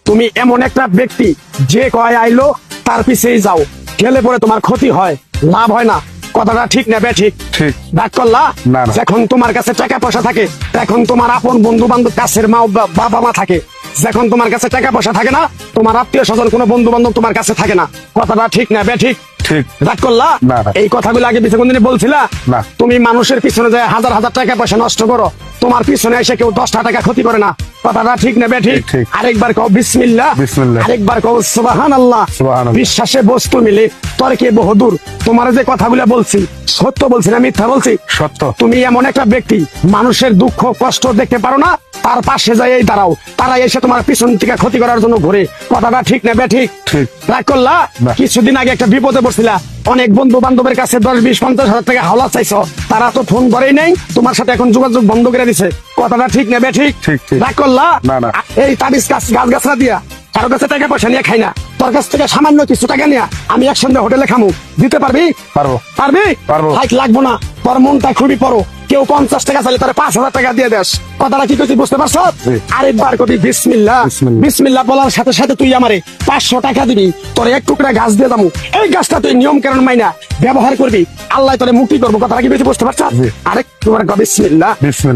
তুমি এমন একটা ব্যক্তি যে কয় আইলো তার পিছেই যাও, গেলে পরে তোমার ক্ষতি হয়, লাভ হয় না। কথাটা ঠিক না বে ঠিক? ঠিক। ডাক করলা না, না। যখন তোমার কাছে টাকা পয়সা থাকে, তখন তোমার আপন বন্ধু বান্ধব, কাছের মা বাবা মা থাকে। যখন তোমার কাছে টাকা পয়সা থাকে না, তোমার আত্মীয় স্বজন কোনো বন্ধু বান্ধব তোমার কাছে থাকে না। কথাটা ঠিক না বে ঠিক? ঠিক। রাগ করলা? না, না। এই কথাগুলো আগে পিছনে কোনদিন বলছিলা? না। তুমি মানুষের পিছনে যায় হাজার হাজার টাকা পয়সা নষ্ট করো, তোমার পিছনে এসে কেউ 10টা টাকা ক্ষতি করে না। কথাটা ঠিক না বে ঠিক? ঠিক। আরেকবার কও বিসমিল্লাহ, বিসমিল্লাহ। আরেকবার কও সুবহানাল্লাহ। সুবহানাল্লাহ। বিশ্বাসে বস্তু মিলে তর্কে বহুদূর। তোমার যে কথাগুলো বলছি সত্য বলছি না মিথ্যা বলছি? সত্য। তুমি এমন একটা ব্যক্তি, মানুষের দুঃখ কষ্ট দেখতে পারো না, তার পাশে যাই দাঁড়াও, তারা এসে তোমার পিছন থেকে ক্ষতি করার জন্য ঘুরে। কথাটা ঠিক না বে ঠিক? ঠিক। রাগ করলা? না। কিছুদিন আগে একটা বিপদে পড়ছিলা, অনেক বন্ধু বান্ধবের কাছে 10, 20, 50 হাজার টাকা হাওলা চাইছো, তারা তো ফোন করেই নাই, তোমার সাথে এখন যোগাযোগ বন্ধ করে দিছে। কথাটা ঠিক না বে ঠিক? ঠিক, ঠিক। রাগ করলা? না, না। এই তাবিজ গাছ গাছরা দিয়া কারো কাছে টাকা পয়সা নিয়ে খাই না, তোর কাছ থেকে সামান্য কিছু টাকা নিয়ে আমি একসঙ্গে হোটেলে খামু, দিতে পারবি? পারবো। পারবি? পারবো। লাইক লাগবো না, তোর মনটা খুবই পড়ো। কেউ 50 টাকা চাইলে তোর 5,000 টাকা দিয়ে দেস। কথাটা কি করছি বুঝতে পারছ? জি। আরেকবার কবি বিসমিল্লাহ। বিসমিল্লাহ। বিসমিল্লাহ বলার সাথে সাথে তুই আমারে 500 টাকা দিবি, তোর এক টুকরা গাছ দিয়ে দামু। এই গাছটা তুই নিয়ম কারণ মাইনা ব্যবহার করবি, আল্লাহ তোরে মুক্তি করবো। কথাটা কি বেশি বুঝতে পারছ? জি। আরেকবার কবি বিসমিল্লাহ। বিসমিল্লাহ।